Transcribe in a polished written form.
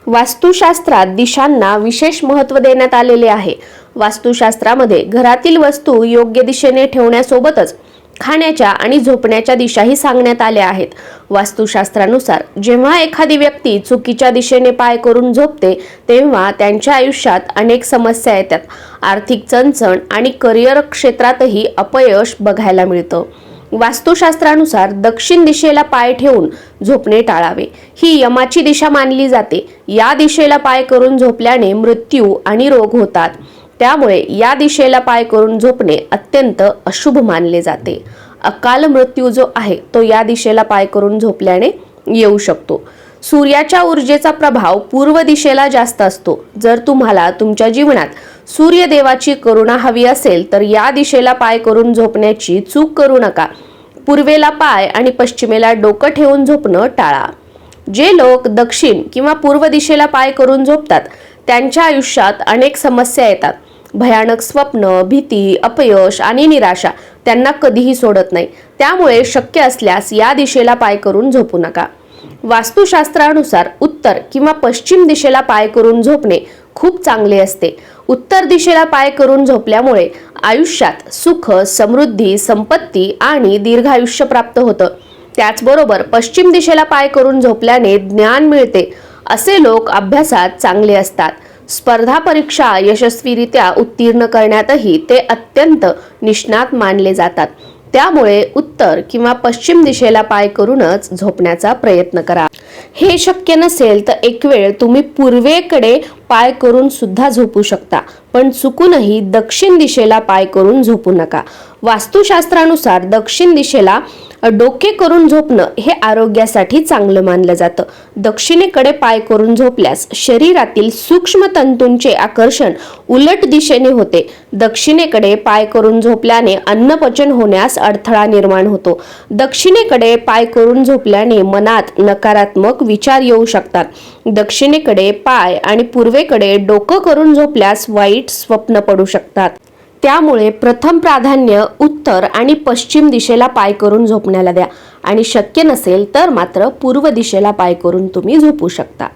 वास्तुशास्त्रात दिशांना विशेष महत्त्व देण्यात आलेले आहे। वास्तुशास्त्रामध्ये घरातील वस्तू योग्य दिशेने ठेवण्यासोबतच खाण्याच्या आणि झोपण्याच्या दिशाही सांगण्यात आल्या आहेत। वास्तुशास्त्रानुसार जेव्हा एखादी व्यक्ती चुकीच्या दिशेने पाय करून झोपते तेव्हा त्यांच्या आयुष्यात अनेक समस्या येतात। आर्थिक चणचण आणि करिअर क्षेत्रातही अपयश बघायला मिळतं। वास्तुशास्त्रानुसार दक्षिण दिशेला पाय ठेवून झोपणे टाळावे। ही यमाची दिशा मानली जाते। या दिशेला पाय करून झोपल्याने मृत्यू आणि रोग होतात। त्यामुळे या दिशेला पाय करून झोपणे अत्यंत अशुभ मानले जाते। अकाल मृत्यू जो आहे तो या दिशेला पाय करून झोपल्याने येऊ शकतो। सूर्याच्या ऊर्जेचा प्रभाव पूर्व दिशेला जास्त असतो। जर तुम्हाला तुमच्या जीवनात सूर्यदेवाची करुणा हवी असेल तर या दिशेला पाय करून झोपण्याची चूक करू नका। पूर्वेला पाय आणि पश्चिमेला डोकं ठेवून झोपणं टाळा। जे लोक दक्षिण किंवा पूर्व दिशेला पाय करून झोपतात त्यांच्या आयुष्यात अनेक समस्या येतात। भयानक स्वप्न, भीती, अपयश आणि निराशा त्यांना कधीही सोडत नाही। त्यामुळे शक्य असल्यास या दिशेला पाय करून झोपू नका। वास्तुशास्त्रानुसार उत्तर किंवा पश्चिम दिशेला पाय करून झोपणे खूप चांगले असते। उत्तर दिशेला पाय करून झोपल्यामुळे आयुष्यात सुख, समृद्धी, संपत्ती आणि दीर्घायुष्य प्राप्त होतं। त्याचबरोबर पश्चिम दिशेला पाय करून झोपल्याने ज्ञान मिळते। असे लोक अभ्यासात चांगले असतात। स्पर्धा परीक्षा यशस्वीरित्या उत्तीर्ण करण्यातही ते अत्यंत निष्णात मानले जातात। त्यामुळे उत्तर किंवा पश्चिम दिशेला पाय करूनच झोपण्याचा प्रयत्न करा। हे शक्य नसेल तर एक वेळ तुम्ही पूर्वेकडे पाय करून सुद्धा झोपू शकता, पण चुकूनही दक्षिण दिशेला पाय करून झोपू नका। वास्तुशास्त्रानुसार दक्षिण दिशेला डोके करून झोपणं हे आरोग्यासाठी चांगलं मानलं जातं। दक्षिणेकडे पाय करून झोपल्यास शरीरातील सूक्ष्म तंतूंचे आकर्षण उलट दिशेने होते। दक्षिणेकडे पाय करून झोपल्याने अन्नपचन होण्यास अडथळा निर्माण होतो। दक्षिणेकडे पाय करून झोपल्याने मनात नकारात्मक विचार येऊ शकतात। दक्षिणेकडे पाय आणि पूर्वेकडे डोकं करून झोपल्यास वाईट स्वप्न पडू शकतात। त्यामुळे प्रथम प्राधान्य उत्तर आणि पश्चिम दिशेला पाय करून झोपण्याला द्या आणि शक्य नसेल तर मात्र पूर्व दिशेला पाय करून तुम्ही झोपू शकता।